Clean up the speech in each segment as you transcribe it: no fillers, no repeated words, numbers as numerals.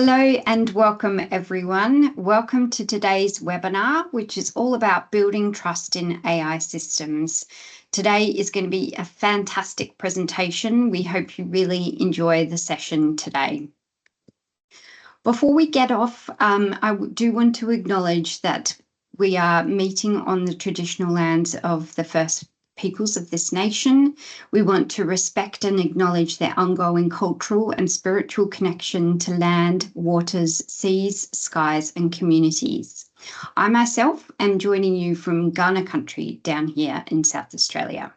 Hello and welcome everyone. Welcome to today's webinar, which is all about building trust in AI systems. Today is going to be a fantastic presentation. We hope you really enjoy the session today. Before we get off, I do want to acknowledge that we are meeting on the traditional lands of the First Peoples of this nation. We want to respect and acknowledge their ongoing cultural and spiritual connection to land, waters, seas, skies, and communities. I myself am joining you from Ghana country down here in South Australia.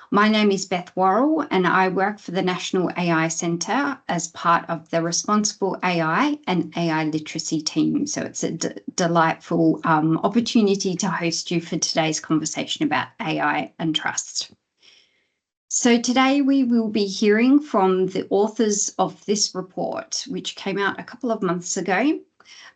My name is Beth Worrell and I work for the National AI Centre as part of the Responsible AI and AI Literacy team. So it's a delightful opportunity to host you for today's conversation about AI and trust. So today we will be hearing from the authors of this report, which came out a couple of months ago.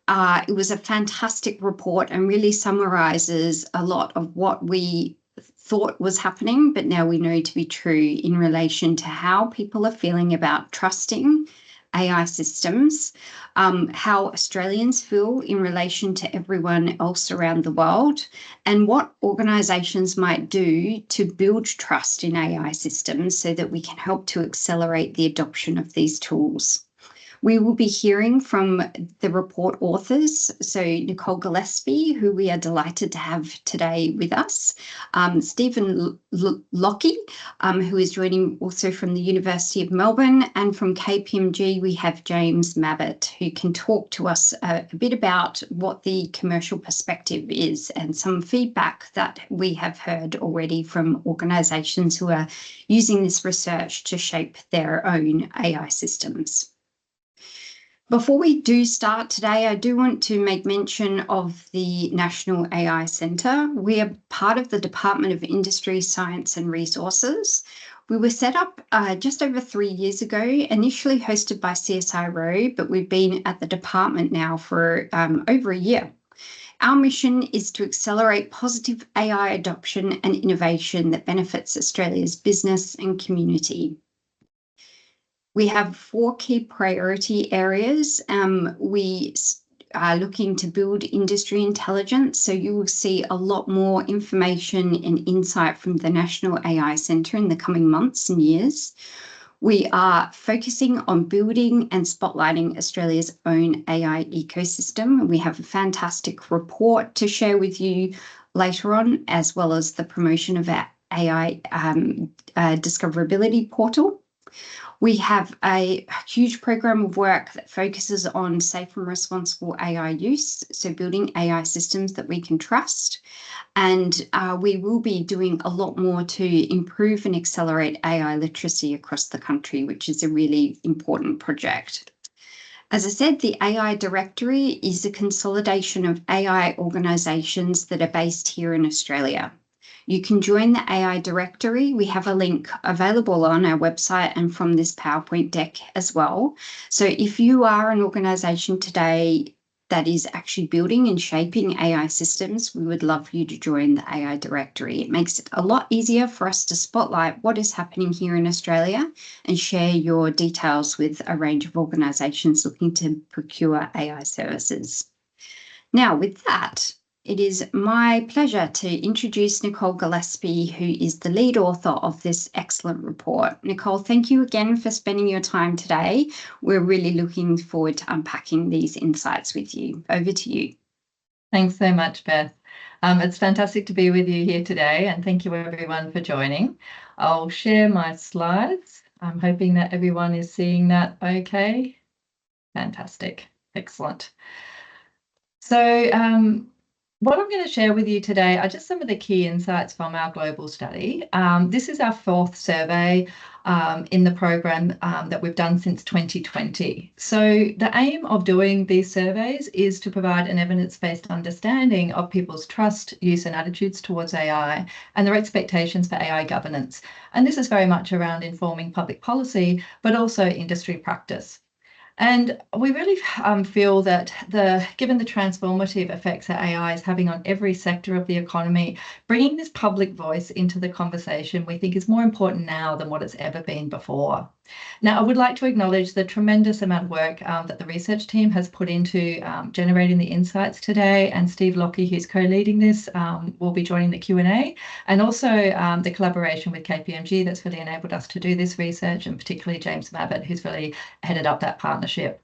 It was a fantastic report and really summarises a lot of what we thought was happening, but now we know to be true in relation to how people are feeling about trusting AI systems, how Australians feel in relation to everyone else around the world, and what organisations might do to build trust in AI systems so that we can help to accelerate the adoption of these tools. We will be hearing from the report authors, so Nicole Gillespie, who we are delighted to have today with us, Stephen Lockie, who is joining also from the University of Melbourne, and from KPMG we have James Mabbott, who can talk to us a bit about what the commercial perspective is and some feedback that we have heard already from organisations who are using this research to shape their own AI systems. Before we do start today, I do want to make mention of the National AI Centre. We are part of the Department of Industry, Science and Resources. We were set up just over 3 years ago, initially hosted by CSIRO, but we've been at the department now for over a year. Our mission is to accelerate positive AI adoption and innovation that benefits Australia's business and community. We have 4 key priority areas. We are looking to build industry intelligence, so you will see a lot more information and insight from the National AI Centre in the coming months and years. We are focusing on building and spotlighting Australia's own AI ecosystem. We have a fantastic report to share with you later on, as well as the promotion of our AI discoverability portal. We have a huge program of work that focuses on safe and responsible AI use, so building AI systems that we can trust. And we will be doing a lot more to improve and accelerate AI literacy across the country, which is a really important project. As I said, the AI Directory is a consolidation of AI organisations that are based here in Australia. You can join the AI Directory. We have a link available on our website and from this PowerPoint deck as well. So if you are an organisation today that is actually building and shaping AI systems, we would love you to join the AI Directory. It makes it a lot easier for us to spotlight what is happening here in Australia and share your details with a range of organisations looking to procure AI services. Now, with that, it is my pleasure to introduce Nicole Gillespie, who is the lead author of this excellent report. Nicole, thank you again for spending your time today. We're really looking forward to unpacking these insights with you. Over to you. Thanks so much, Beth. It's fantastic to be with you here today, and thank you everyone for joining. I'll share my slides. I'm hoping that everyone is seeing that okay. Fantastic. Excellent. So, what I'm going to share with you today are just some of the key insights from our global study. This is our 4th survey in the program that we've done since 2020. So the aim of doing these surveys is to provide an evidence-based understanding of people's trust, use and attitudes towards AI and their expectations for AI governance. And this is very much around informing public policy, but also industry practice. And we really feel that given the transformative effects that AI is having on every sector of the economy, bringing this public voice into the conversation we think is more important now than what it's ever been before. Now, I would like to acknowledge the tremendous amount of work that the research team has put into generating the insights today, and Steve Lockie, who's co-leading this, will be joining the Q&A, and also the collaboration with KPMG that's really enabled us to do this research, and particularly James Mabbott, who's really headed up that partnership.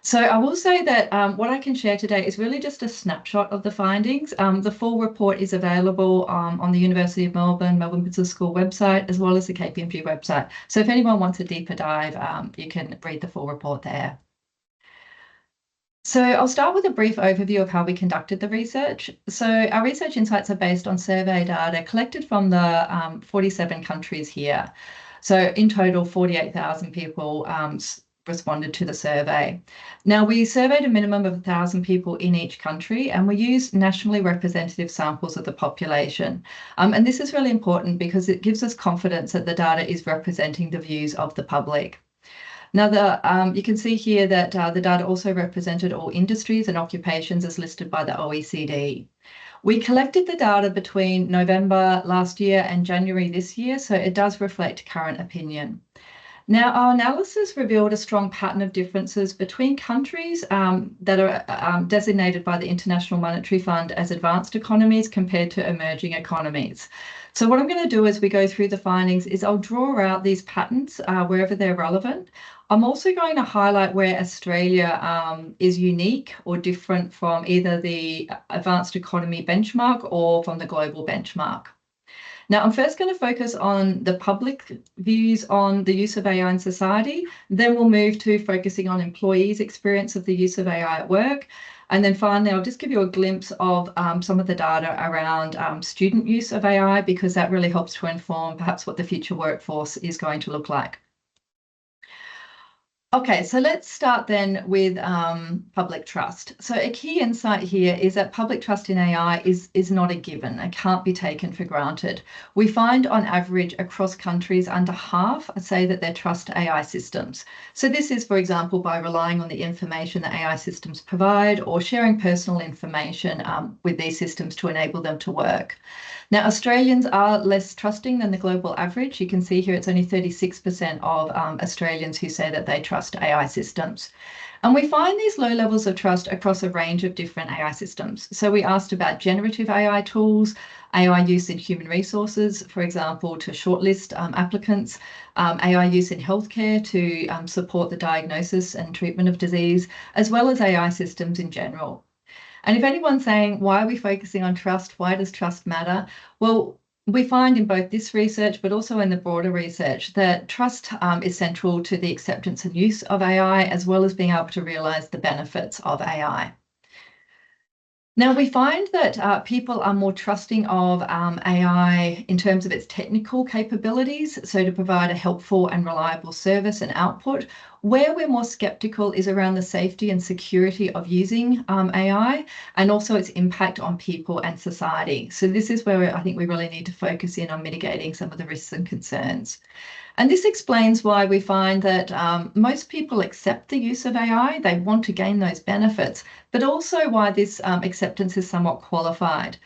So I will say that what I can share today is really just a snapshot of the findings. The full report is available on the University of Melbourne Business School website, as well as the KPMG website. So if anyone wants a deeper dive, you can read the full report there. So I'll start with a brief overview of how we conducted the research. So our research insights are based on survey data collected from the 47 countries here. So in total, 48,000 people responded to the survey. Now, we surveyed a minimum of 1,000 people in each country, and we used nationally representative samples of the population. And this is really important because it gives us confidence that the data is representing the views of the public. Now, you can see here that the data also represented all industries and occupations as listed by the OECD. We collected the data between November last year and January this year, so it does reflect current opinion. Now, our analysis revealed a strong pattern of differences between countries that are designated by the International Monetary Fund as advanced economies compared to emerging economies. So what I'm going to do as we go through the findings is I'll draw out these patterns wherever they're relevant. I'm also going to highlight where Australia is unique or different from either the advanced economy benchmark or from the global benchmark. Now, I'm first going to focus on the public views on the use of AI in society. Then we'll move to focusing on employees' experience of the use of AI at work. And then finally, I'll just give you a glimpse of some of the data around student use of AI, because that really helps to inform perhaps what the future workforce is going to look like. Okay, so let's start then with public trust. So a key insight here is that public trust in AI is not a given. It can't be taken for granted. We find on average across countries under half say that they trust AI systems. So this is, for example, by relying on the information that AI systems provide or sharing personal information with these systems to enable them to work. Now, Australians are less trusting than the global average. You can see here it's only 36% of Australians who say that they trust AI systems. And we find these low levels of trust across a range of different AI systems. So we asked about generative AI tools, AI use in human resources, for example, to shortlist applicants, AI use in healthcare to support the diagnosis and treatment of disease, as well as AI systems in general. And if anyone's saying, why are we focusing on trust? Why does trust matter? Well, we find in both this research, but also in the broader research, that trust is central to the acceptance and use of AI, as well as being able to realise the benefits of AI. Now, we find that people are more trusting of AI in terms of its technical capabilities, so to provide a helpful and reliable service and output. Where we're more skeptical is around the safety and security of using AI, and also its impact on people and society. So this is where I think we really need to focus in on mitigating some of the risks and concerns. And this explains why we find that most people accept the use of AI. They want to gain those benefits, but also why this acceptance is somewhat qualified.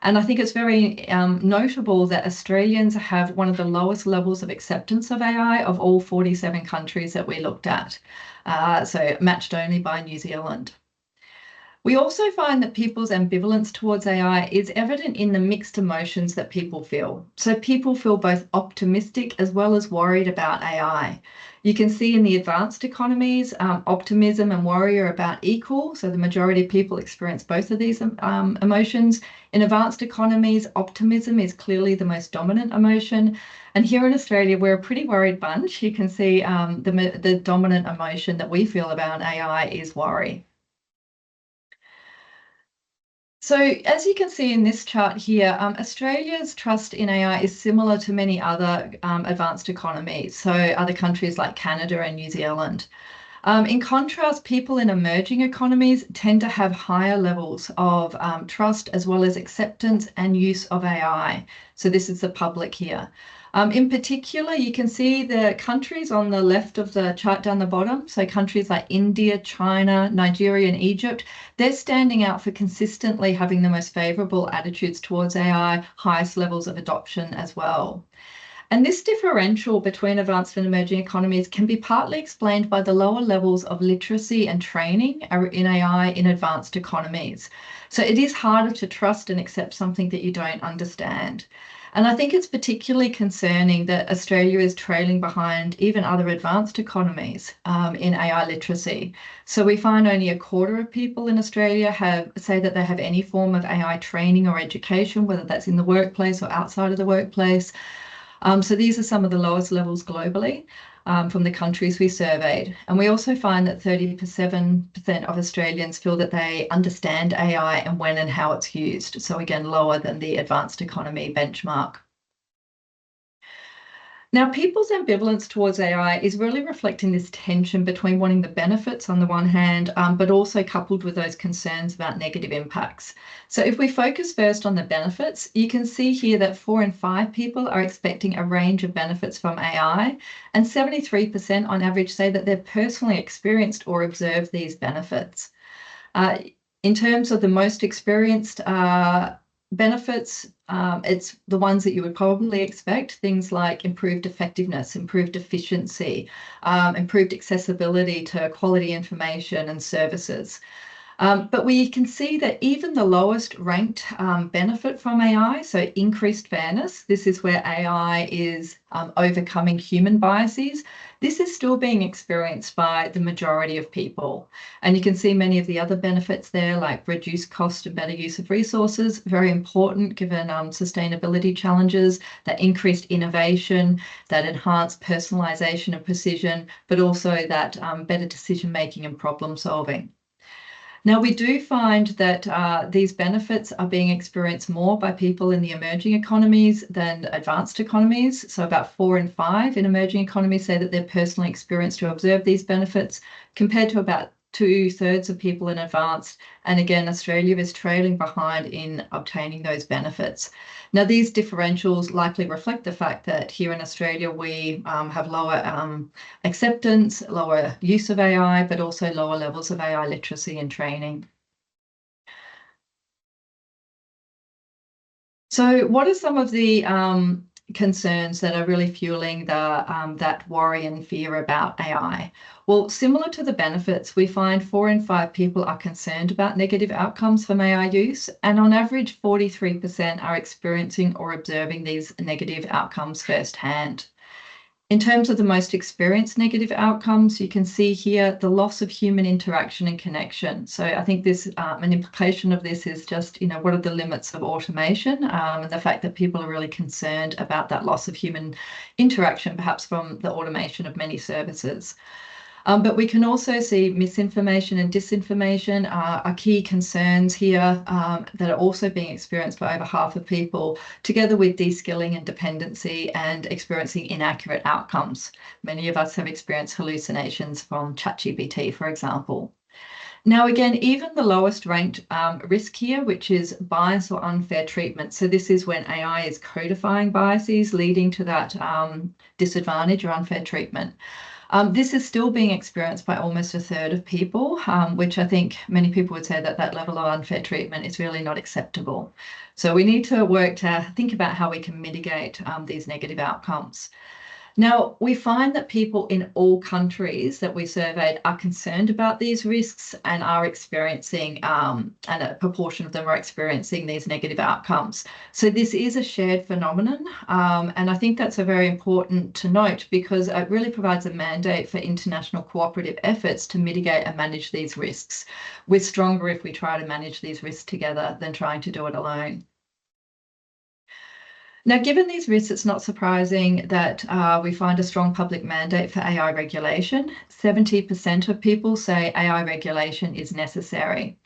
And I think it's very notable that Australians have one of the lowest levels of acceptance of AI of all 47 countries that we looked at, so matched only by New Zealand. We also find that people's ambivalence towards AI is evident in the mixed emotions that people feel. So people feel both optimistic as well as worried about AI. You can see in the advanced economies, optimism and worry are about equal. So the majority of people experience both of these emotions. In advanced economies, optimism is clearly the most dominant emotion. And here in Australia, we're a pretty worried bunch. You can see the dominant emotion that we feel about AI is worry. So as you can see in this chart here, Australia's trust in AI is similar to many other advanced economies, so other countries like Canada and New Zealand. In contrast, people in emerging economies tend to have higher levels of trust as well as acceptance and use of AI. So this is the public here. In particular, you can see the countries on the left of the chart down the bottom. So countries like India, China, Nigeria, and Egypt, they're standing out for consistently having the most favourable attitudes towards AI, highest levels of adoption as well. And this differential between advanced and emerging economies can be partly explained by the lower levels of literacy and training in AI in advanced economies. So it is harder to trust and accept something that you don't understand. And I think it's particularly concerning that Australia is trailing behind even other advanced economies in AI literacy. So we find only a quarter of people in Australia say that they have any form of AI training or education, whether that's in the workplace or outside of the workplace. So these are some of the lowest levels globally from the countries we surveyed. And we also find that 37% of Australians feel that they understand AI and when and how it's used. So again, lower than the advanced economy benchmark. Now, people's ambivalence towards AI is really reflecting this tension between wanting the benefits on the one hand, but also coupled with those concerns about negative impacts. So if we focus first on the benefits, you can see here that 4 in 5 people are expecting a range of benefits from AI, and 73% on average say that they've personally experienced or observed these benefits. In terms of the most experienced benefits, it's the ones that you would probably expect, things like improved effectiveness, improved efficiency, improved accessibility to quality information and services. But we can see that even the lowest ranked benefit from AI, so increased fairness, this is where AI is overcoming human biases, this is still being experienced by the majority of people. And you can see many of the other benefits there, like reduced cost and better use of resources, very important given sustainability challenges, that increased innovation, that enhanced personalisation and precision, but also that better decision-making and problem solving. Now, we do find that these benefits are being experienced more by people in the emerging economies than advanced economies. So about 4 in 5 in emerging economies say that they've personally experienced or observed these benefits, compared to about 2/3 of people in advanced. And again, Australia is trailing behind in obtaining those benefits. Now, these differentials likely reflect the fact that here in Australia, we have lower acceptance, lower use of AI, but also lower levels of AI literacy and training. So what are some of the concerns that are really fueling that worry and fear about AI? Well, similar to the benefits, we find 4 in 5 people are concerned about negative outcomes from AI use, and on average, 43% are experiencing or observing these negative outcomes firsthand. In terms of the most experienced negative outcomes, you can see here the loss of human interaction and connection. So I think this an implication of this is just, what are the limits of automation, and the fact that people are really concerned about that loss of human interaction, perhaps from the automation of many services. But we can also see misinformation and disinformation are key concerns here that are also being experienced by over half of people, together with de-skilling and dependency and experiencing inaccurate outcomes. Many of us have experienced hallucinations from ChatGPT, for example. Now, again, even the lowest ranked risk here, which is bias or unfair treatment. So this is when AI is codifying biases, leading to that disadvantage or unfair treatment. This is still being experienced by almost 1/3 of people, which I think many people would say that that level of unfair treatment is really not acceptable. So we need to work to think about how we can mitigate these negative outcomes. Now, we find that people in all countries that we surveyed are concerned about these risks and are experiencing, and a proportion of them are experiencing these negative outcomes. So this is a shared phenomenon, and I think that's a very important to note, because it really provides a mandate for international cooperative efforts to mitigate and manage these risks. We're stronger if we try to manage these risks together than trying to do it alone. Now, given these risks, it's not surprising that we find a strong public mandate for AI regulation. 70% of people say AI regulation is necessary.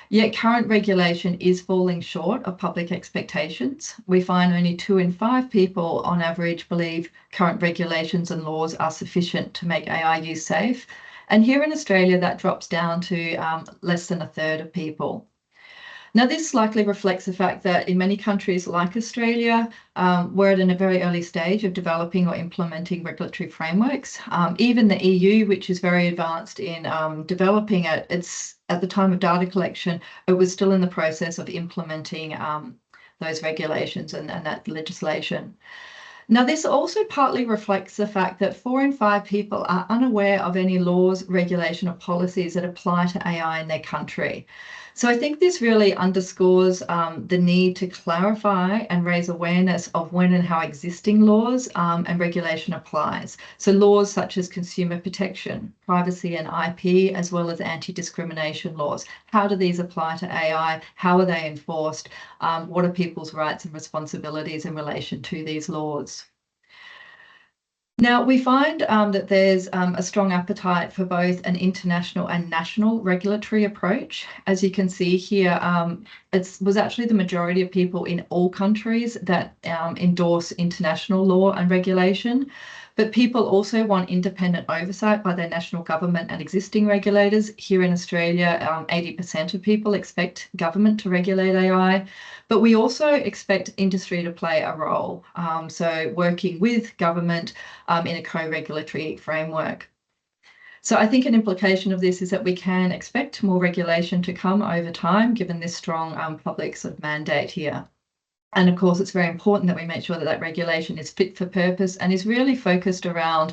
Yet current regulation is falling short of public expectations. We find only 2 in 5 people on average believe current regulations and laws are sufficient to make AI use safe. And here in Australia, that drops down to less than 1/3 of people. Now, this likely reflects the fact that in many countries like Australia, we're at a very early stage of developing or implementing regulatory frameworks. Even the EU, which is very advanced in developing it, it's at the time of data collection, it was still in the process of implementing those regulations and that legislation. Now, this also partly reflects the fact that 4 in 5 people are unaware of any laws, regulation, or policies that apply to AI in their country. So I think this really underscores the need to clarify and raise awareness of when and how existing laws and regulation applies. So laws such as consumer protection, privacy and IP, as well as anti-discrimination laws. How do these apply to AI? How are they enforced? What are people's rights and responsibilities in relation to these laws? Now, we find that there's a strong appetite for both an international and national regulatory approach. As you can see here, it was actually the majority of people in all countries that endorse international law and regulation. But people also want independent oversight by their national government and existing regulators. Here in Australia, 80% of people expect government to regulate AI, but we also expect industry to play a role. So working with government in a co-regulatory framework. So I think an implication of this is that we can expect more regulation to come over time, given this strong public sort of mandate here. And of course, it's very important that we make sure that that regulation is fit for purpose and is really focused around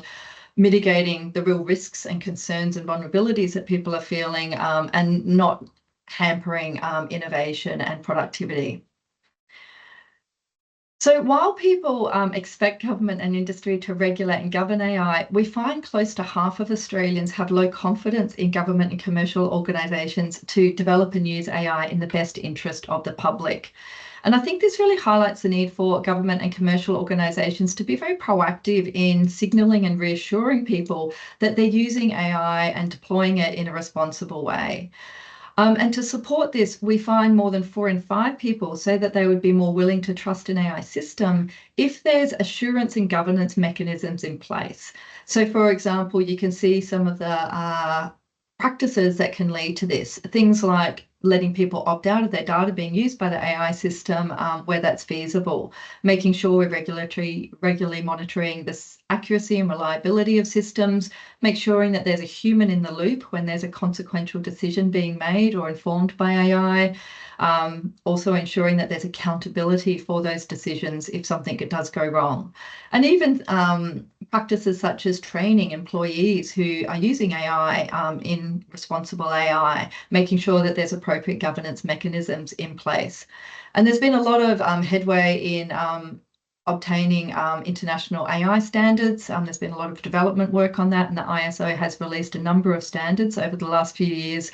mitigating the real risks and concerns and vulnerabilities that people are feeling and not hampering innovation and productivity. So while people expect government and industry to regulate and govern AI, we find close to half of Australians have low confidence in government and commercial organisations to develop and use AI in the best interest of the public. And I think this really highlights the need for government and commercial organisations to be very proactive in signalling and reassuring people that they're using AI and deploying it in a responsible way. And to support this, we find more than 4 in 5 people say that they would be more willing to trust an AI system if there's assurance and governance mechanisms in place. So, for example, you can see some of the practices that can lead to this. Things like letting people opt out of their data being used by the AI system where that's feasible, making sure we're regularly monitoring the accuracy and reliability of systems, make sure that there's a human in the loop when there's a consequential decision being made or informed by AI, also ensuring that there's accountability for those decisions if something does go wrong. And even practices such as training employees who are using AI in responsible AI, making sure that there's appropriate governance mechanisms in place. And there's been a lot of headway in obtaining international AI standards. There's been a lot of development work on that, and the ISO has released a number of standards over the last few years,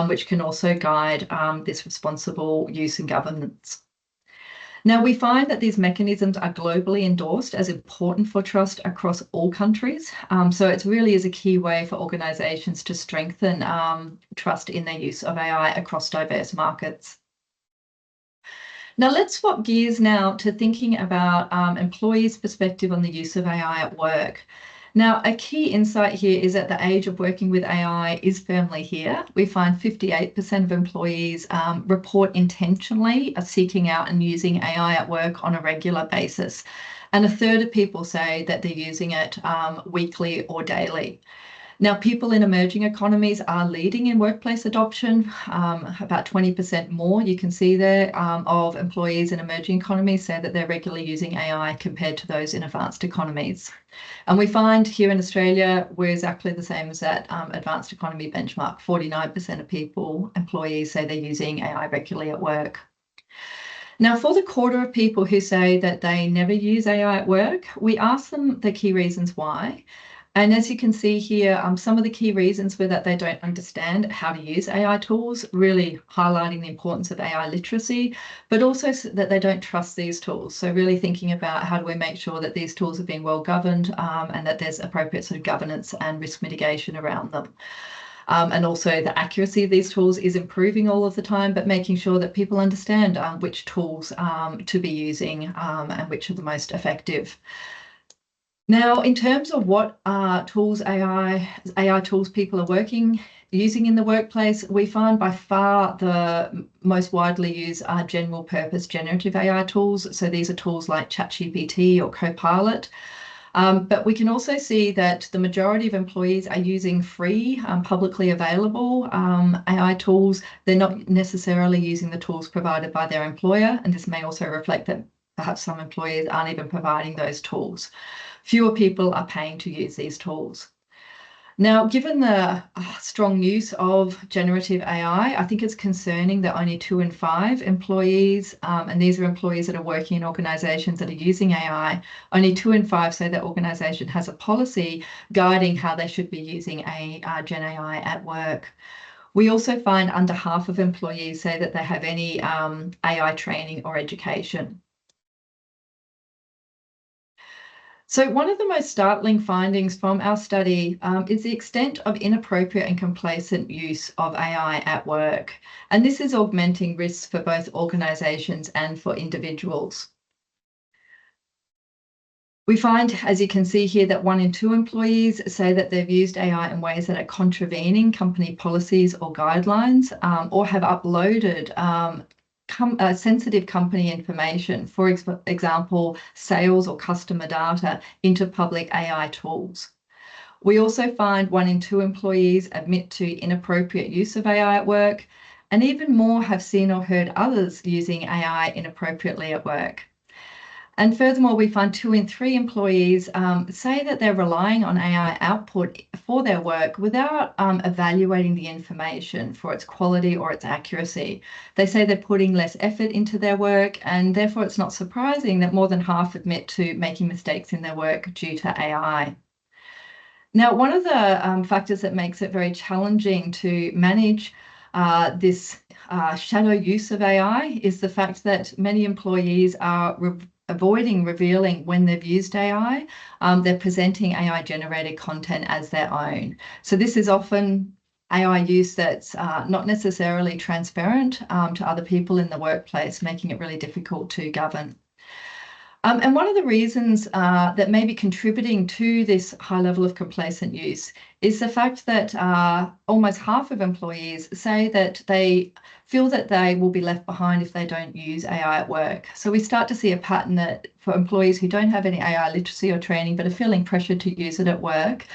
which can also guide this responsible use and governance. Now, we find that these mechanisms are globally endorsed as important for trust across all countries. So it really is a key way for organisations to strengthen trust in their use of AI across diverse markets. Now, let's swap gears now to thinking about employees' perspective on the use of AI at work. Now, a key insight here is that the age of working with AI is firmly here. We find 58% of employees report intentionally seeking out and using AI at work on a regular basis. And a third of people say that they're using it weekly or daily. Now, people in emerging economies are leading in workplace adoption. About 20% more, you can see there, of employees in emerging economies say that they're regularly using AI compared to those in advanced economies. And we find here in Australia, we're exactly the same as that advanced economy benchmark. 49% of people, employees, say they're using AI regularly at work. Now, for the quarter of people who say that they never use AI at work, we ask them the key reasons why. And as you can see here, some of the key reasons were that they don't understand how to use AI tools, really highlighting the importance of AI literacy, but also that they don't trust these tools. So really thinking about how do we make sure that these tools are being well governed and that there's appropriate sort of governance and risk mitigation around them. And also the accuracy of these tools is improving all of the time, but making sure that people understand which tools to be using and which are the most effective. Now, in terms of what tools AI tools people are using in the workplace, we find by far the most widely used are general purpose generative AI tools. So these are tools like ChatGPT or Copilot. But we can also see that the majority of employees are using free, publicly available AI tools. They're not necessarily using the tools provided by their employer, and this may also reflect that perhaps some employers aren't even providing those tools. Fewer people are paying to use these tools. Now, given the strong use of generative AI, I think it's concerning that only 2 in 5 employees, and these are employees that are working in organisations that are using AI, only 2 in 5 say their organisation has a policy guiding how they should be using Gen AI at work. We also find under half of employees say that they have any AI training or education. So one of the most startling findings from our study is the extent of inappropriate and complacent use of AI at work. And this is augmenting risks for both organisations and for individuals. We find, as you can see here, that 1 in 2 employees say that they've used AI in ways that are contravening company policies or guidelines, or have uploaded sensitive company information, for example, sales or customer data, into public AI tools. We also find 1 in 2 employees admit to inappropriate use of AI at work, and even more have seen or heard others using AI inappropriately at work. And furthermore, we find 2 in 3 employees say that they're relying on AI output for their work without evaluating the information for its quality or its accuracy. They say they're putting less effort into their work, and therefore it's not surprising that more than half admit to making mistakes in their work due to AI. Now, one of the factors that makes it very challenging to manage this shadow use of AI is the fact that many employees are avoiding revealing when they've used AI. They're presenting AI-generated content as their own. So this is often AI use that's not necessarily transparent to other people in the workplace, making it really difficult to govern. And one of the reasons that may be contributing to this high level of complacent use is the fact that almost half of employees say that they feel that they will be left behind if they don't use AI at work. So we start to see a pattern that for employees who don't have any AI literacy or training but are feeling pressured to use it at work,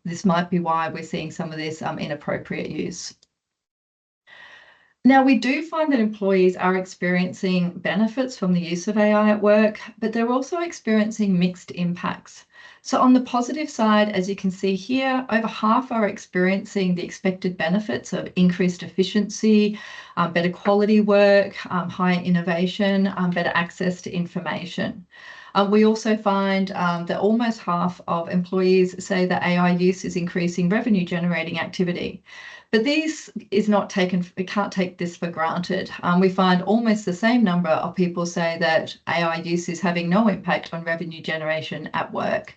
this might be why we're seeing some of this inappropriate use. Now, we do find that employees are experiencing benefits from the use of AI at work, but they're also experiencing mixed impacts. So on the positive side, as you can see here, over half are experiencing the expected benefits of increased efficiency, better quality work, higher innovation, better access to information. We also find that almost half of employees say that AI use is increasing revenue generating activity. But this is not taken, we can't take this for granted. We find almost the same number of people say that AI use is having no impact on revenue generation at work.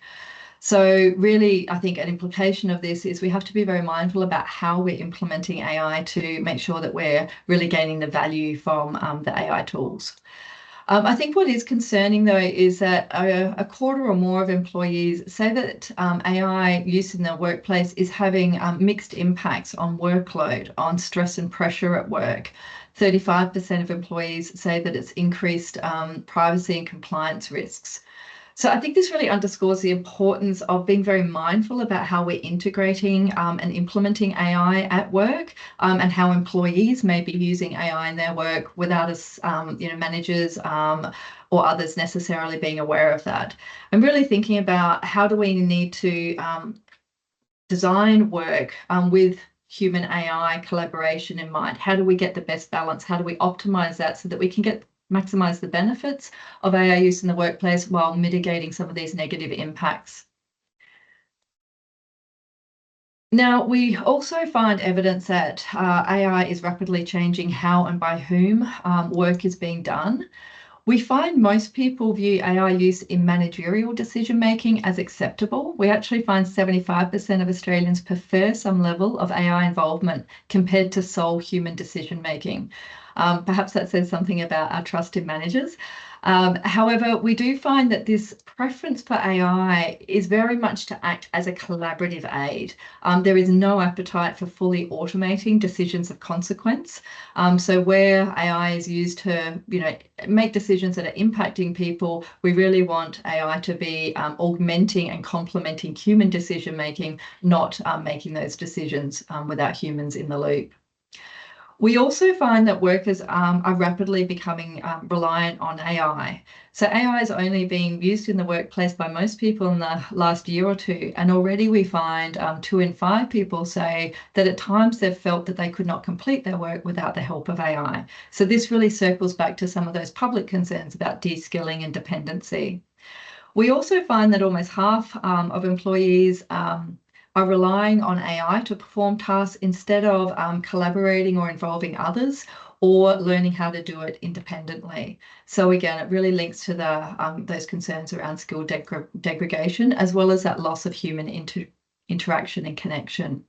So really, I think an implication of this is we have to be very mindful about how we're implementing AI to make sure that we're really gaining the value from the AI tools. I think what is concerning, though, is that a quarter or more of employees say that AI use in their workplace is having mixed impacts on workload, on stress and pressure at work. 35% of employees say that it's increased privacy and compliance risks. So I think this really underscores the importance of being very mindful about how we're integrating and implementing AI at work, and how employees may be using AI in their work without us, managers or others necessarily being aware of that. And really thinking about how do we need to design work with human AI collaboration in mind? How do we get the best balance? How do we optimize that so that we can maximize the benefits of AI use in the workplace while mitigating some of these negative impacts? Now, we also find evidence that AI is rapidly changing how and by whom work is being done. We find most people view AI use in managerial decision-making as acceptable. We actually find 75% of Australians prefer some level of AI involvement compared to sole human decision-making. Perhaps that says something about our trust in managers. However, we do find that this preference for AI is very much to act as a collaborative aid. There is no appetite for fully automating decisions of consequence. So where AI is used to, make decisions that are impacting people, we really want AI to be augmenting and complementing human decision making, not making those decisions without humans in the loop. We also find that workers are rapidly becoming reliant on AI. So AI is only being used in the workplace by most people in the last year or two. And already we find 2 in 5 people say that at times they've felt that they could not complete their work without the help of AI. So this really circles back to some of those public concerns about de-skilling and dependency. We also find that almost half of employees are relying on AI to perform tasks instead of collaborating or involving others or learning how to do it independently. So again, it really links to those concerns around skill degradation, as well as that loss of human interaction and connection.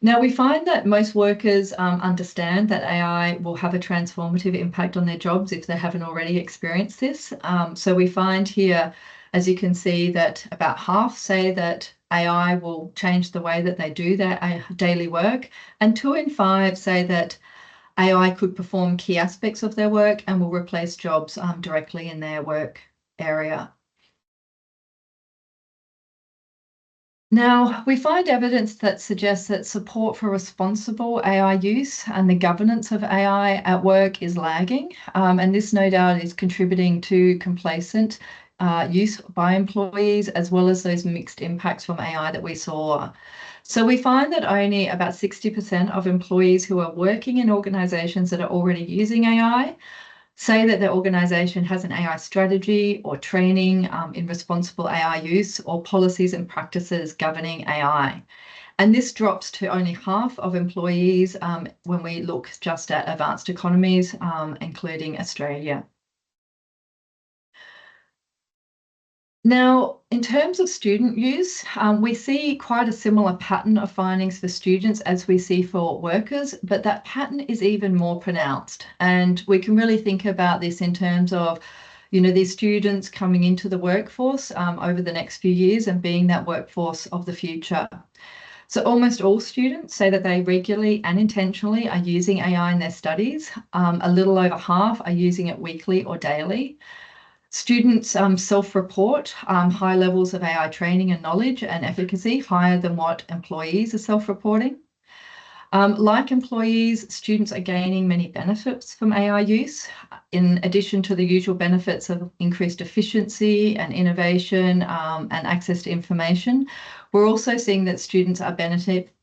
Now, we find that most workers understand that AI will have a transformative impact on their jobs if they haven't already experienced this. So we find here, as you can see, that about half say that AI will change the way that they do their daily work, and 2 in 5 say that AI could perform key aspects of their work and will replace jobs directly in their work area. Now, we find evidence that suggests that support for responsible AI use and the governance of AI at work is lagging, and this no doubt is contributing to complacent use by employees, as well as those mixed impacts from AI that we saw. So we find that only about 60% of employees who are working in organisations that are already using AI say that their organisation has an AI strategy or training in responsible AI use or policies and practices governing AI. And this drops to only half of employees when we look just at advanced economies, including Australia. Now, in terms of student use, we see quite a similar pattern of findings for students as we see for workers, but that pattern is even more pronounced. And we can really think about this in terms of, these students coming into the workforce over the next few years and being that workforce of the future. So almost all students say that they regularly and intentionally are using AI in their studies. A little over half are using it weekly or daily. Students self-report high levels of AI training and knowledge and efficacy, higher than what employees are self-reporting. Like employees, students are gaining many benefits from AI use, in addition to the usual benefits of increased efficiency and innovation and access to information. We're also seeing that students are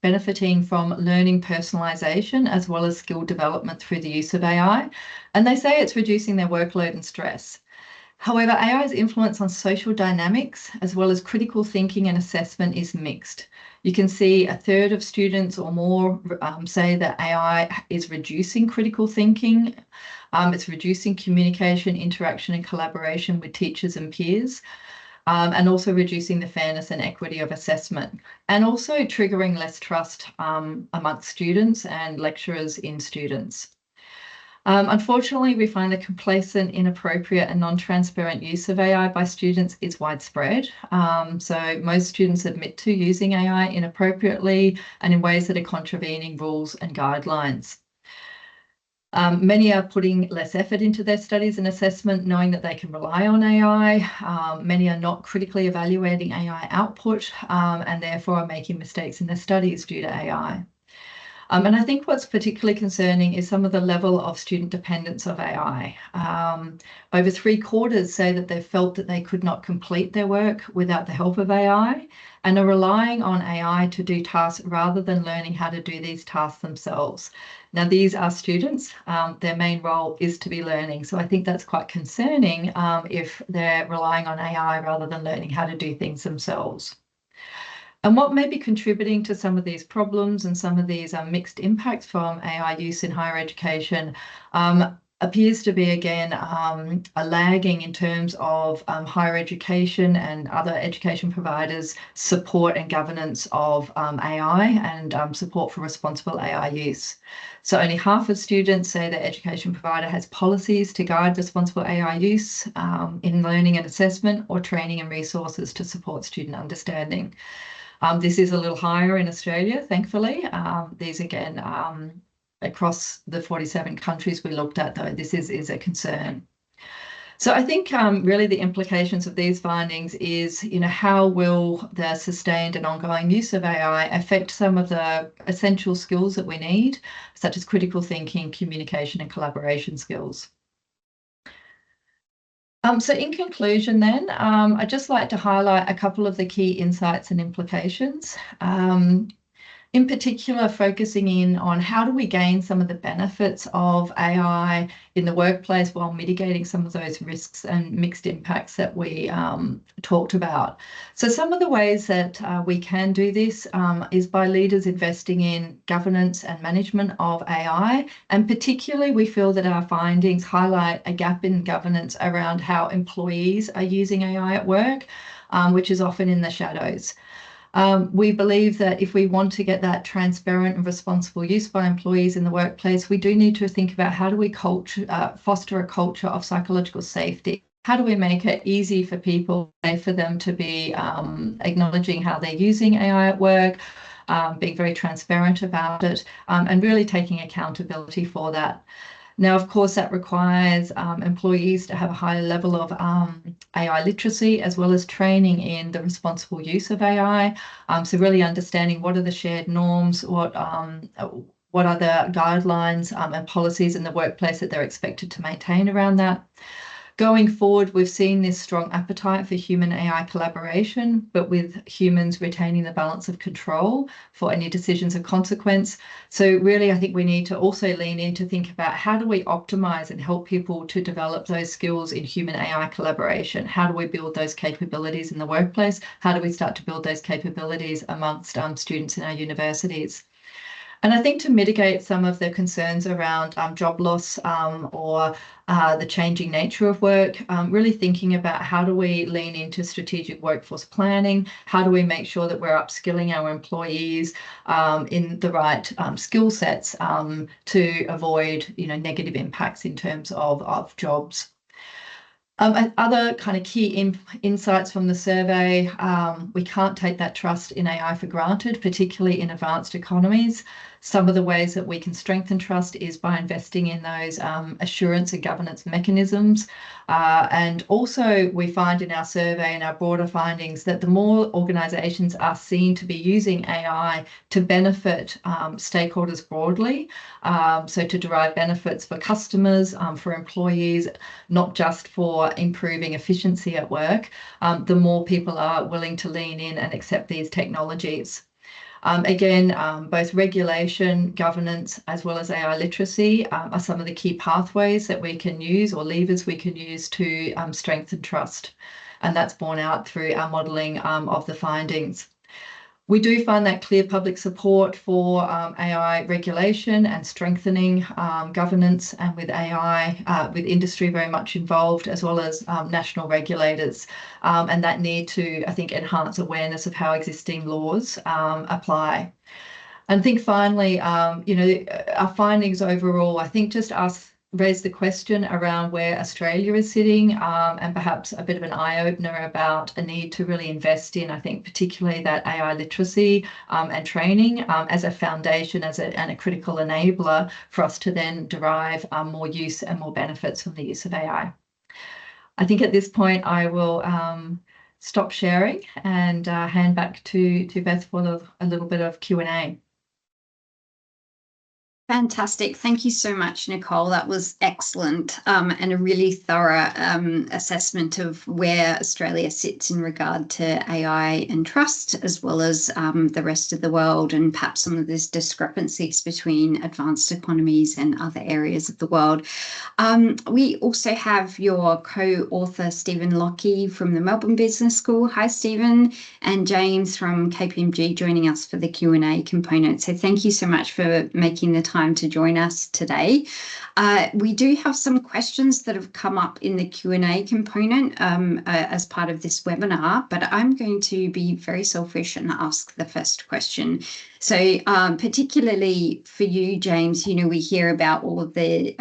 benefiting from learning personalisation as well as skill development through the use of AI, and they say it's reducing their workload and stress. However, AI's influence on social dynamics, as well as critical thinking and assessment, is mixed. You can see a third of students or more say that AI is reducing critical thinking. It's reducing communication, interaction, and collaboration with teachers and peers, and also reducing the fairness and equity of assessment, and also triggering less trust amongst students and lecturers in students. Unfortunately, we find the complacent, inappropriate and non-transparent use of AI by students is widespread. So most students admit to using AI inappropriately and in ways that are contravening rules and guidelines. Many are putting less effort into their studies and assessment, knowing that they can rely on AI. Many are not critically evaluating AI output and therefore are making mistakes in their studies due to AI. And I think what's particularly concerning is some of the level of student dependence of AI. Over 3/4 say that they've felt that they could not complete their work without the help of AI and are relying on AI to do tasks rather than learning how to do these tasks themselves. Now, these are students. Their main role is to be learning. So I think that's quite concerning if they're relying on AI rather than learning how to do things themselves. And what may be contributing to some of these problems and some of these mixed impacts from AI use in higher education appears to be, again, a lagging in terms of higher education and other education providers' support and governance of AI and support for responsible AI use. So only half of students say their education provider has policies to guide responsible AI use in learning and assessment, or training and resources to support student understanding. This is a little higher in Australia, thankfully. These, again, across the 47 countries we looked at, though, this is a concern. So I think really the implications of these findings is, how will the sustained and ongoing use of AI affect some of the essential skills that we need, such as critical thinking, communication, and collaboration skills. So in conclusion then, I'd just like to highlight a couple of the key insights and implications. In particular, focusing in on how do we gain some of the benefits of AI in the workplace while mitigating some of those risks and mixed impacts that we talked about. So some of the ways that we can do this is by leaders investing in governance and management of AI. And particularly, we feel that our findings highlight a gap in governance around how employees are using AI at work, which is often in the shadows. We believe that if we want to get that transparent and responsible use by employees in the workplace, we do need to think about how do we foster a culture of psychological safety. How do we make it easy for people, for them to be acknowledging how they're using AI at work, being very transparent about it, and really taking accountability for that. Now, of course, that requires employees to have a higher level of AI literacy, as well as training in the responsible use of AI. So really understanding what are the shared norms, what are the guidelines and policies in the workplace that they're expected to maintain around that. Going forward, we've seen this strong appetite for human AI collaboration, but with humans retaining the balance of control for any decisions of consequence. So really, I think we need to also lean in to think about how do we optimize and help people to develop those skills in human AI collaboration? How do we build those capabilities in the workplace? How do we start to build those capabilities amongst students in our universities? And I think to mitigate some of the concerns around job loss or the changing nature of work, really thinking about how do we lean into strategic workforce planning? How do we make sure that we're upskilling our employees in the right skill sets to avoid negative impacts in terms of jobs? And other kind of key insights from the survey, we can't take that trust in AI for granted, particularly in advanced economies. Some of the ways that we can strengthen trust is by investing in those assurance and governance mechanisms. And also we find in our survey and our broader findings that the more organisations are seen to be using AI to benefit stakeholders broadly, so to derive benefits for customers, for employees, not just for improving efficiency at work, the more people are willing to lean in and accept these technologies. Again, both regulation, governance, as well as AI literacy are some of the key pathways that we can use or levers we can use to strengthen trust. And that's borne out through our modelling of the findings. We do find that clear public support for AI regulation and strengthening governance, and with AI, with industry very much involved, as well as national regulators, and that need to, I think, enhance awareness of how existing laws apply. And I think finally, our findings overall, I think just raise the question around where Australia is sitting, and perhaps a bit of an eye-opener about a need to really invest in, I think, particularly that AI literacy and training as a foundation, and a critical enabler for us to then derive more use and more benefits from the use of AI. I think at this point I will stop sharing and hand back to Beth for a little bit of Q&A. Fantastic. Thank you so much, Nicole. That was excellent, and a really thorough assessment of where Australia sits in regard to AI and trust, as well as the rest of the world, and perhaps some of these discrepancies between advanced economies and other areas of the world. We also have your co-author, Stephen Lockie from the Melbourne Business School. Hi, Stephen. And James from KPMG joining us for the Q&A component. So thank you so much for making the time to join us today. We do have some questions that have come up in the Q&A component as part of this webinar, but I'm going to be very selfish and ask the first question. So particularly for you, James, we hear about all of the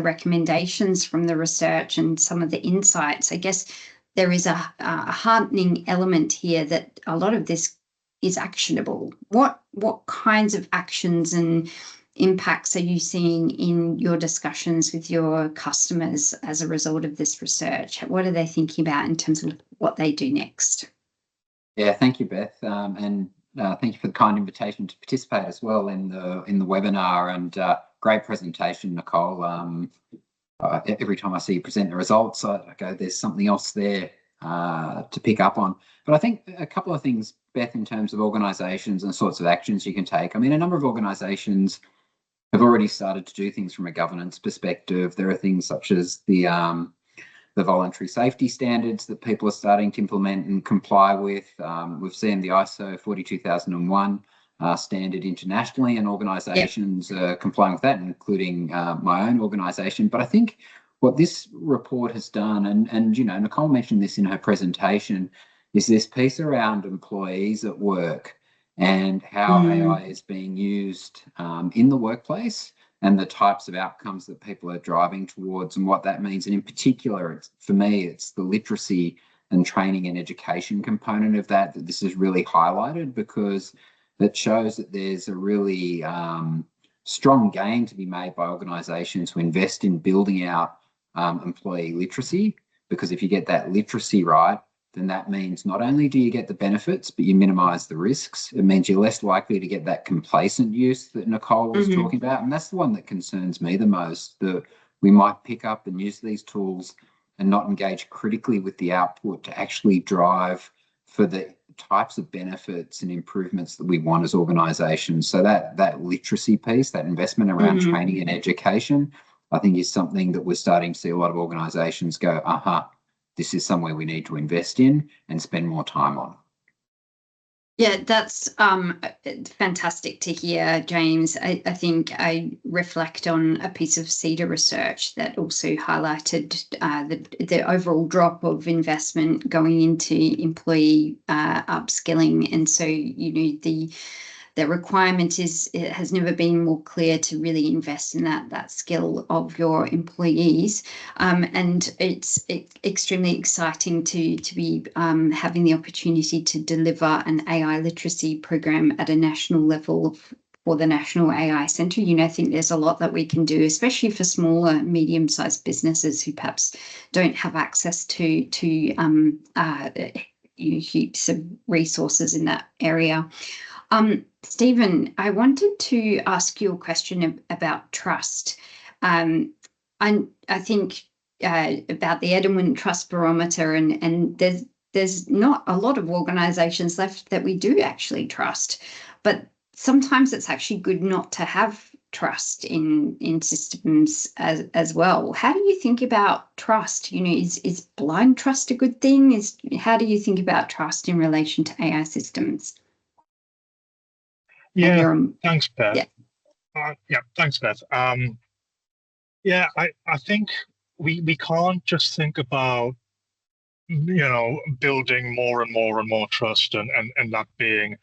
recommendations from the research and some of the insights. I guess there is a heartening element here that a lot of this is actionable. What kinds of actions and impacts are you seeing in your discussions with your customers as a result of this research? What are they thinking about in terms of what they do next? Yeah, thank you, Beth, and thank you for the kind invitation to participate as well in the webinar. And great presentation, Nicole. Every time I see you present the results, I go, there's something else there to pick up on. But I think a couple of things, Beth, in terms of organisations and sorts of actions you can take. I mean, a number of organisations have already started to do things from a governance perspective. There are things such as the voluntary safety standards that people are starting to implement and comply with. We've seen the ISO 42001 standard internationally, and organisations complying with that, including my own organisation. But I think what this report has done, and you know, Nicole mentioned this in her presentation, is this piece around employees at work and how AI is being used in the workplace, and the types of outcomes that people are driving towards and what that means. And in particular, for me, it's the literacy and training and education component of that this is really highlighted, because it shows that there's a really strong gain to be made by organisations who invest in building out employee literacy, because if you get that literacy right, then that means not only do you get the benefits, but you minimise the risks. It means you're less likely to get that complacent use that Nicole was talking about. And that's the one that concerns me the most, that we might pick up and use these tools and not engage critically with the output to actually drive for the types of benefits and improvements that we want as organisations. So that literacy piece, that investment around training and education, I think is something that we're starting to see a lot of organisations go, this is somewhere we need to invest in and spend more time on. Yeah, that's fantastic to hear, James. I think I reflect on a piece of CEDA research that also highlighted the overall drop of investment going into employee upskilling. And so, you know, the requirement is, it has never been more clear to really invest in that skill of your employees. And it's extremely exciting to be having the opportunity to deliver an AI literacy program at a national level for the National AI Centre. You know, I think there's a lot that we can do, especially for smaller, medium-sized businesses who perhaps don't have access to heaps of resources in that area. Stephen, I wanted to ask you a question about trust. I think about the Edelman Trust Barometer, and there's not a lot of organisations left that we do actually trust, but sometimes it's actually good not to have trust in systems as well. How do you think about trust? You know, is blind trust a good thing? How do you think about trust in relation to AI systems? Yeah, thanks, Beth. Yeah, thanks, Beth. Yeah, I think we can't just think about, you know, building more and more and more trust and that being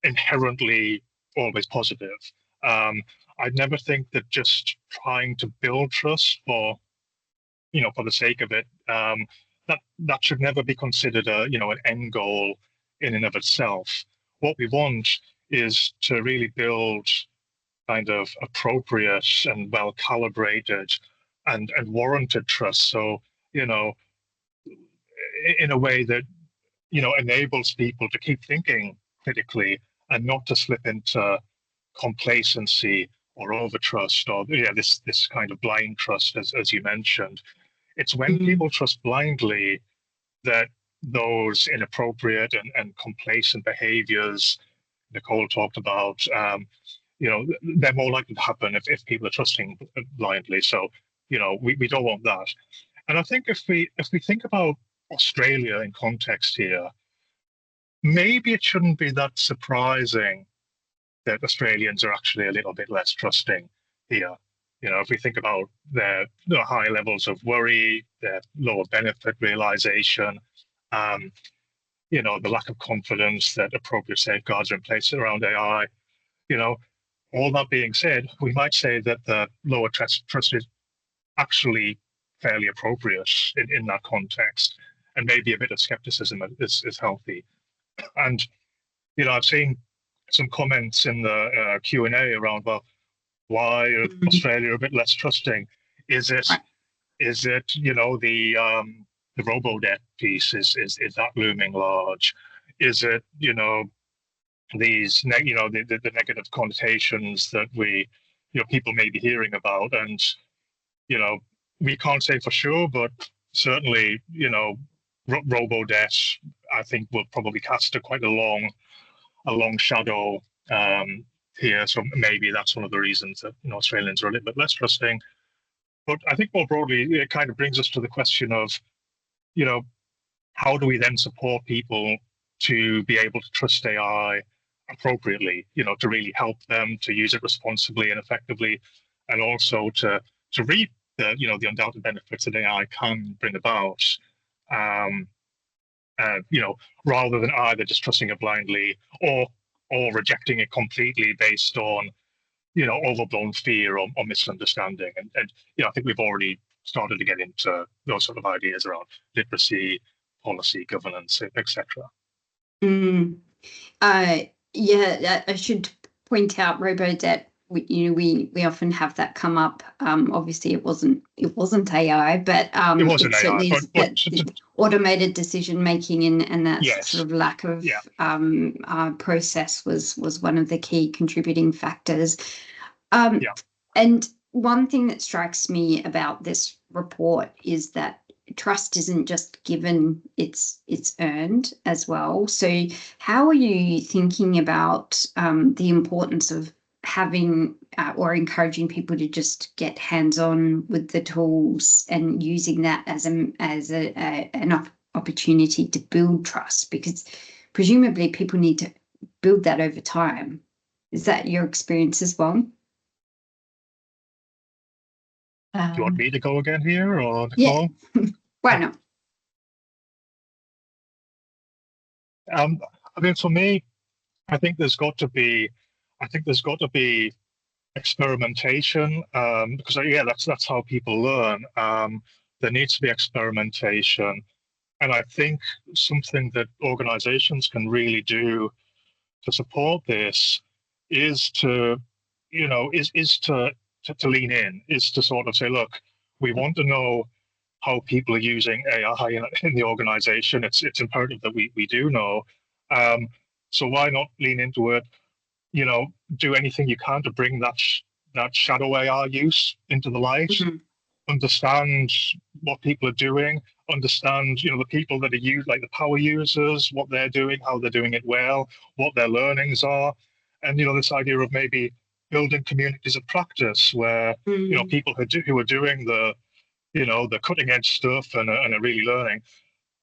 inherently always positive. I'd never think that just trying to build trust for the sake of it, that should never be considered an end goal in and of itself. What we want is to really build kind of appropriate and well calibrated and warranted trust. So, you know, in a way that, you know, enables people to keep thinking critically and not to slip into complacency or overtrust or this kind of blind trust, as you mentioned. It's when people trust blindly that those inappropriate and complacent behaviors Nicole talked about, you know, they're more likely to happen if people are trusting blindly. So, you know, we don't want that. And I think if we think about Australia in context here, maybe it shouldn't be that surprising that Australians are actually a little bit less trusting here. You know, if we think about their high levels of worry, their lower benefit realization, you know, the lack of confidence that appropriate safeguards are in place around AI, you know, all that being said, we might say that the lower trust is actually fairly appropriate in that context, and maybe a bit of skepticism is healthy. And, you know, I've seen some comments in the Q&A around, well, Why is Mhm. Australia a bit less trusting? Is it Right. the robo-debt piece? Is that looming large? Is it the negative connotations that people may be hearing about, and we can't say for sure, but certainly robo-debt I think will probably cast quite a long shadow here. So maybe that's one of the reasons that Australians are a little bit less trusting. But I think more broadly, it kind of brings us to the question of, you know, how do we then support people to be able to trust AI appropriately, to really help them to use it responsibly and effectively, and also to reap the undoubted benefits that AI can bring about. Um, Rather than either just trusting it blindly or rejecting it completely based on overblown fear or misunderstanding. And I think we've already started to get into those sort of ideas around literacy, policy, governance, etc. Mm. Yeah, I should point out robo-debt. We often have that come up. Obviously, it wasn't AI, but It wasn't it AI, certainly is. But automated decision making and that yes, sort of lack of process was one of the key contributing factors. And one thing that strikes me about this report is that trust isn't just given, it's earned as well. So how are you thinking about the importance of having or encouraging people to just get hands-on with the tools and using that as an opportunity to build trust? Because presumably people need to build that over time. Is that your experience as well? Do you want me to go again here, or Yeah. Nicole? Why not? I mean, for me, I think there's got to be experimentation, because that's how people learn. There needs to be experimentation, and I think something that organizations can really do to support this is to lean in, is to sort of say, look, we want to know how people are using AI in the organization. It's imperative that we do know. So why not lean into it? Do anything you can to bring that shadow AI use into the light. Mm-hmm. Understand what people are doing. Understand, the people that are like the power users, what they're doing, how they're doing it well, what their learnings are, and this idea of maybe building communities of practice where people who are doing the cutting edge stuff and are really learning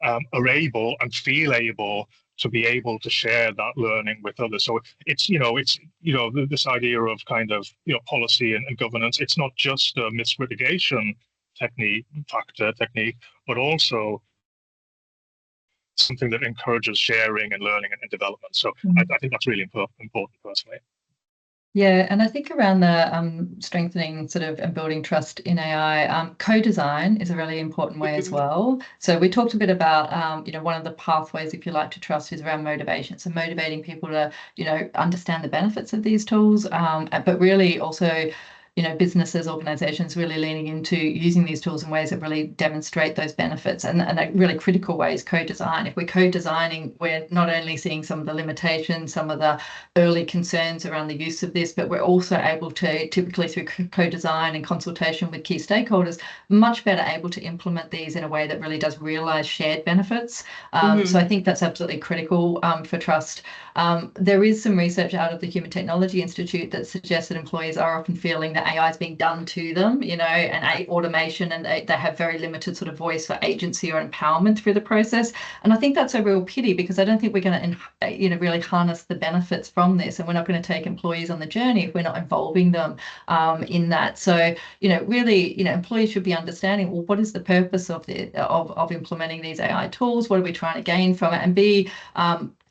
are able and feel able to be able to share that learning with others. So it's this idea of kind of policy and governance. It's not just a mismitigation technique, but also something that encourages sharing and learning and development. So I think that's really important personally. Yeah, and I think around the strengthening sort of and building trust in AI, co-design is a really important way as well. So we talked a bit about, one of the pathways, if you like, to trust is around motivation. So motivating people to, understand the benefits of these tools, but really also businesses, organizations really leaning into using these tools in ways that really demonstrate those benefits. And a really critical way is co-design. If we're co-designing, we're not only seeing some of the limitations, some of the early concerns around the use of this, but we're also able to, typically through co-design and consultation with key stakeholders, much better able to implement these in a way that really does realize shared benefits. So I think that's absolutely critical for trust. There is some research out of the Human Technology Institute that suggests that employees are often feeling that AI is being done to them, and automation, and they have very limited sort of voice for agency or empowerment through the process. And I think that's a real pity, because I don't think we're going to, really harness the benefits from this, and we're not going to take employees on the journey if we're not involving them in that. So, really, employees should be understanding, well, what is the purpose of implementing these AI tools? What are we trying to gain from it? And be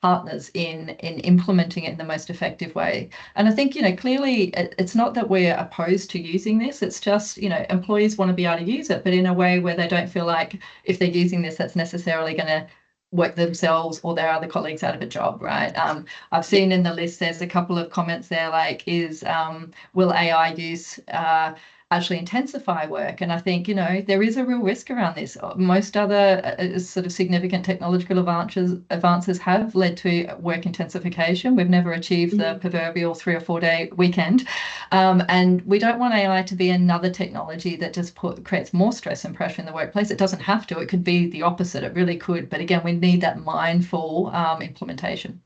partners in implementing it in the most effective way. And I think, clearly it's not that we're opposed to using this. It's just, employees want to be able to use it, but in a way where they don't feel like if they're using this, that's necessarily going to work themselves or their other colleagues out of a job, right? I've seen in the list there's a couple of comments there like, will AI use actually intensify work? And I think, there is a real risk around this. Most other sort of significant technological advances have led to work intensification. We've never achieved the proverbial 3 or 4 day weekend. And we don't want AI to be another technology that just creates more stress and pressure in the workplace. It doesn't have to. It could be the opposite. It really could. But again, we need that mindful implementation.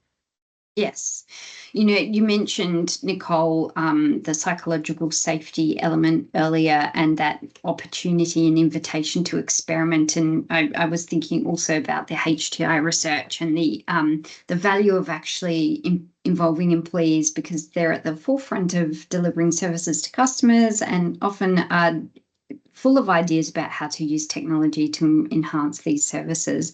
Yes. You mentioned, Nicole, the psychological safety element earlier and that opportunity and invitation to experiment. And I was thinking also about the HTI research and the value of actually involving employees, because they're at the forefront of delivering services to customers and often are full of ideas about how to use technology to enhance these services.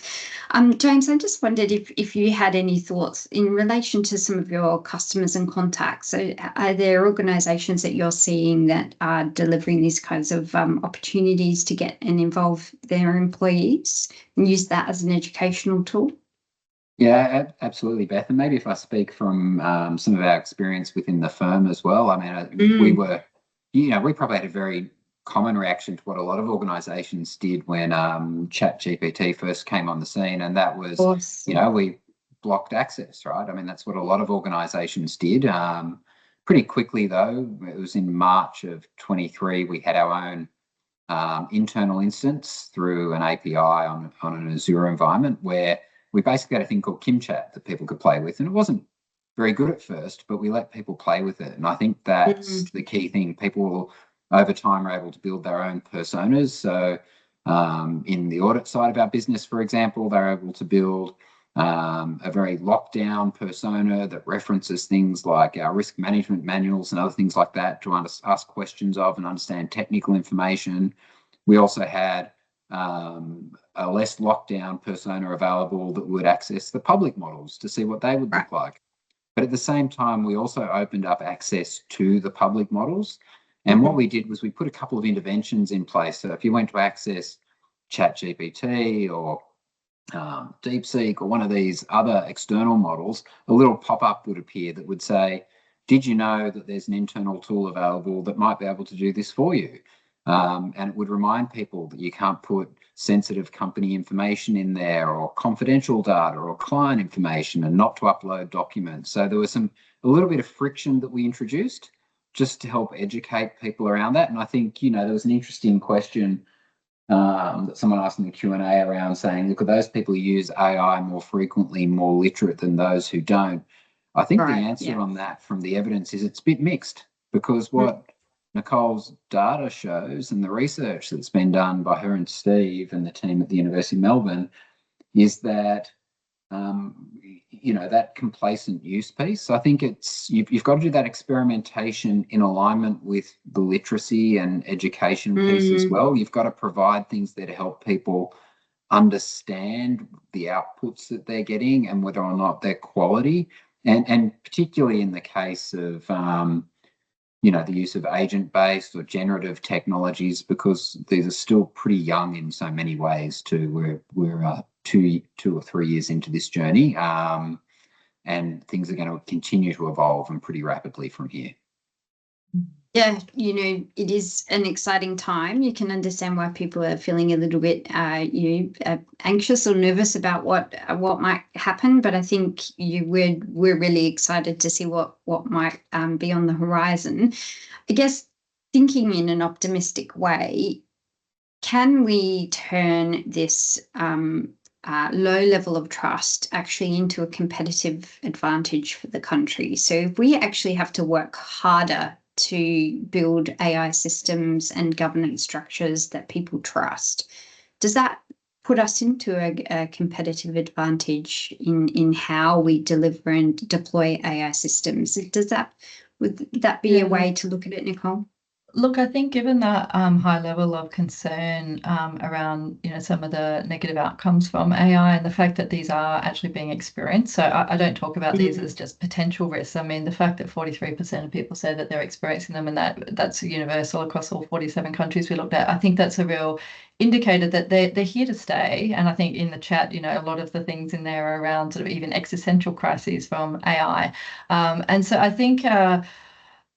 James, I just wondered if you had any thoughts in relation to some of your customers and contacts. So are there organisations that you're seeing that are delivering these kinds of opportunities to get and involve their employees and use that as an educational tool? Yeah, absolutely, Beth. And maybe if I speak from some of our experience within the firm as well, I mean, we probably had a very common reaction to what a lot of organizations did when ChatGPT first came on the scene, and that was, we blocked access, right? I mean, that's what a lot of organizations did. Pretty quickly, though, it was in March of 23, we had our own internal instance through an API on an Azure environment where we basically had a thing called KimChat that people could play with, and it wasn't very good at first, but we let people play with it. And I think that's the key thing. People over time are able to build their own personas. So in the audit side of our business, for example, they're able to build a very locked down persona that references things like our risk management manuals and other things like that to ask questions of and understand technical information. We also had a less locked down persona available that would access the public models to see what they would look like. But at the same time, we also opened up access to the public models. And what we did was we put a couple of interventions in place. So if you went to access ChatGPT or DeepSeek or one of these other external models, a little pop-up would appear that would say, did you know that there's an internal tool available that might be able to do this for you? And it would remind people that you can't put sensitive company information in there or confidential data or client information and not to upload documents. So there was a little bit of friction that we introduced just to help educate people around that. And I think, there was an interesting question that someone asked in the Q&A around saying, look, are those people who use AI more frequently more literate than those who don't? I think the answer on that from the evidence is it's a bit mixed, because what Nicole's data shows and the research that's been done by her and Steve and the team at the University of Melbourne is that that complacent use piece. So I think you've got to do that experimentation in alignment with the literacy and education piece as well. You've got to provide things that help people understand the outputs that they're getting and whether or not they're quality. And particularly in the case of the use of agent-based or generative technologies, because these are still pretty young in so many ways too. We're 2 or 3 years into this journey, and things are going to continue to evolve and pretty rapidly from here. Yeah, it is an exciting time. You can understand why people are feeling a little bit, anxious or nervous about what might happen. But I think we're really excited to see what might be on the horizon. I guess thinking in an optimistic way, can we turn this low level of trust actually into a competitive advantage for the country? So if we actually have to work harder to build AI systems and governance structures that people trust, does that put us into a competitive advantage in how we deliver and deploy AI systems? Would that be a way to look at it, Nicole? Look, I think given that high level of concern around, some of the negative outcomes from AI and the fact that these are actually being experienced, so I don't talk about these as just potential risks. I mean, the fact that 43% of people say that they're experiencing them, and that's universal across all 47 countries we looked at, I think that's a real indicator that they're here to stay. And I think in the chat, a lot of the things in there are around sort of even existential crises from AI. And so I think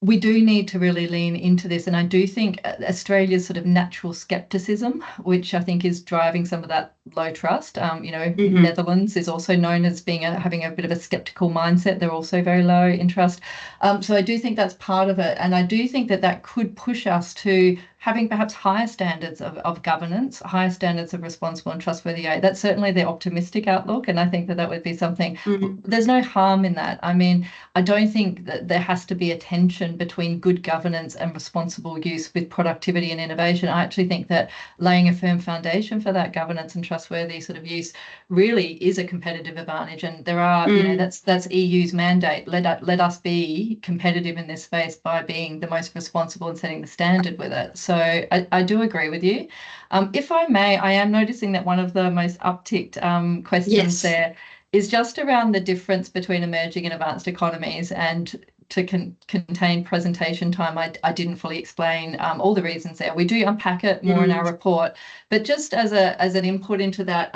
we do need to really lean into this. And I do think Australia's sort of natural skepticism, which I think is driving some of that low trust. Netherlands is also known as having a bit of a skeptical mindset. They're also very low in trust. So I do think that's part of it. And I do think that could push us to having perhaps higher standards of governance, higher standards of responsible and trustworthy AI. That's certainly the optimistic outlook. And I think that would be something, there's no harm in that. I mean, I don't think that there has to be a tension between good governance and responsible use with productivity and innovation. I actually think that laying a firm foundation for that governance and trustworthy sort of use really is a competitive advantage. And there are, that's EU's mandate. Let us be competitive in this space by being the most responsible and setting the standard with it. So I do agree with you. If I may, I am noticing that one of the most upticked questions there is just around the difference between emerging and advanced economies. And to contain presentation time, I didn't fully explain all the reasons there. We do unpack it more in our report, but just as an input into that,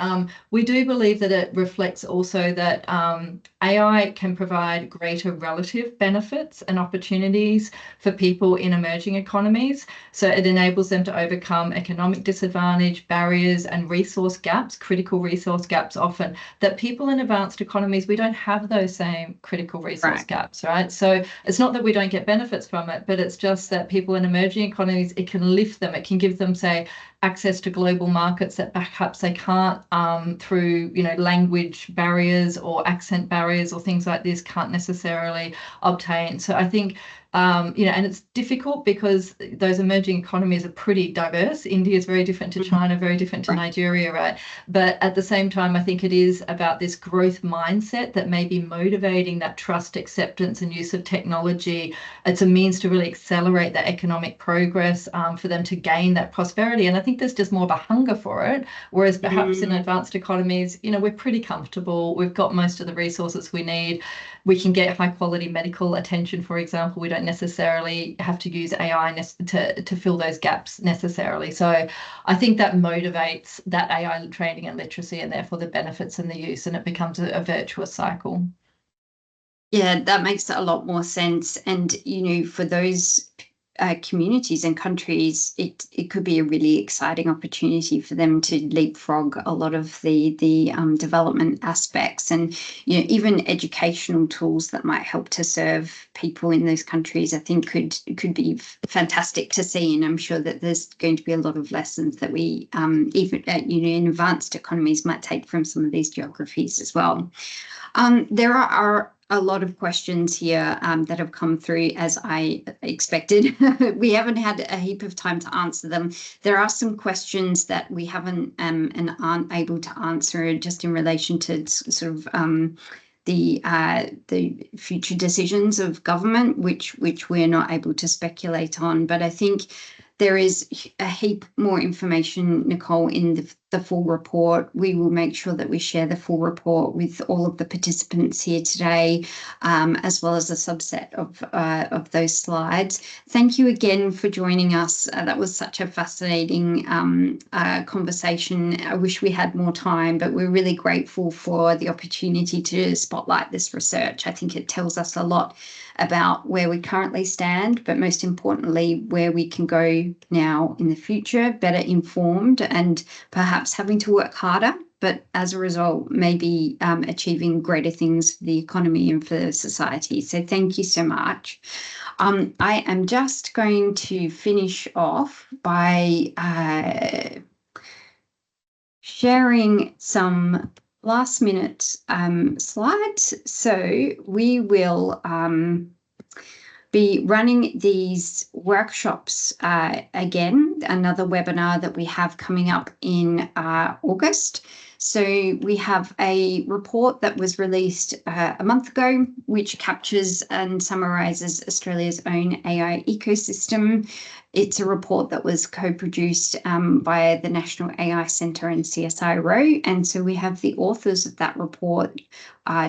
we do believe that it reflects also that AI can provide greater relative benefits and opportunities for people in emerging economies. So it enables them to overcome economic disadvantage, barriers, and resource gaps, critical resource gaps often, that people in advanced economies, we don't have those same critical resource gaps, right? So it's not that we don't get benefits from it, but it's just that people in emerging economies, it can lift them. It can give them, say, access to global markets that perhaps they can't through, language barriers or accent barriers or things like this can't necessarily obtain. So I think, and it's difficult because those emerging economies are pretty diverse. India is very different to China, very different to Nigeria, right? But at the same time, I think it is about this growth mindset that may be motivating that trust, acceptance, and use of technology. It's a means to really accelerate that economic progress for them to gain that prosperity. And I think there's just more of a hunger for it. Whereas perhaps in advanced economies, we're pretty comfortable. We've got most of the resources we need. We can get high quality medical attention, for example. We don't necessarily have to use AI to fill those gaps necessarily. So I think that motivates that AI training and literacy, and therefore the benefits and the use, and it becomes a virtuous cycle. Yeah, that makes a lot more sense. And, for those communities and countries, it could be a really exciting opportunity for them to leapfrog a lot of the development aspects, and even educational tools that might help to serve people in those countries. I think could be fantastic to see, and I'm sure that there's going to be a lot of lessons that we even in advanced economies might take from some of these geographies as well. There are a lot of questions here that have come through, as I expected. We haven't had a heap of time to answer them. There are some questions that we haven't and aren't able to answer just in relation to sort of the future decisions of government, which we're not able to speculate on. But I think there is a heap more information, Nicole, in the full report. We will make sure that we share the full report with all of the participants here today, as well as a subset of those slides. Thank you again for joining us. That was such a fascinating conversation. I wish we had more time, but we're really grateful for the opportunity to spotlight this research. I think it tells us a lot about where we currently stand, but most importantly, where we can go now in the future, better informed and perhaps having to work harder, but as a result, maybe achieving greater things for the economy and for society. So thank you so much. I am just going to finish off by sharing some last minute slides. So we will be running these workshops again, another webinar that we have coming up in August. So we have a report that was released a month ago, which captures and summarises Australia's own AI ecosystem. It's a report that was co-produced by the National AI Centre and CSIRO, and so we have the authors of that report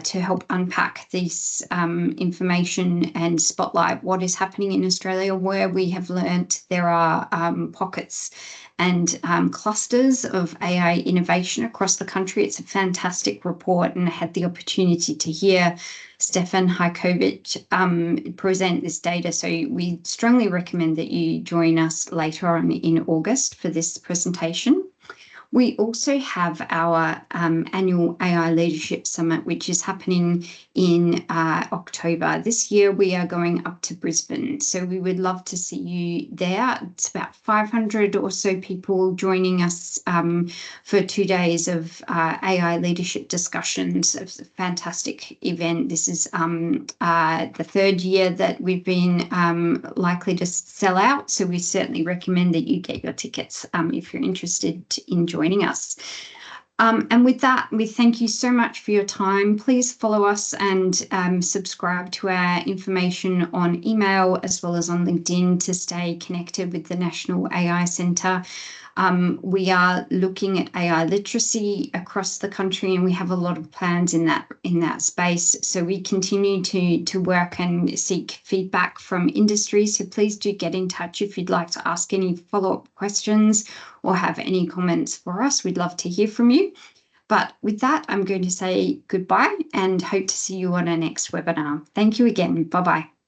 to help unpack this information and spotlight what is happening in Australia, where we have learnt there are pockets and clusters of AI innovation across the country. It's a fantastic report, and I had the opportunity to hear Stefan Hajkovic present this data. So we strongly recommend that you join us later on in August for this presentation. We also have our annual AI Leadership Summit, which is happening in October. This year, we are going up to Brisbane, so we would love to see you there. It's about 500 or so people joining us for 2 days of AI leadership discussions. It's a fantastic event. This is the third year that we've been likely to sell out, so we certainly recommend that you get your tickets if you're interested in joining us. And with that, we thank you so much for your time. Please follow us and subscribe to our information on email as well as on LinkedIn to stay connected with the National AI Centre. We are looking at AI literacy across the country, and we have a lot of plans in that space. So we continue to work and seek feedback from industry. So please do get in touch if you'd like to ask any follow-up questions or have any comments for us. We'd love to hear from you. But with that, I'm going to say goodbye and hope to see you on our next webinar. Thank you again. Bye-bye.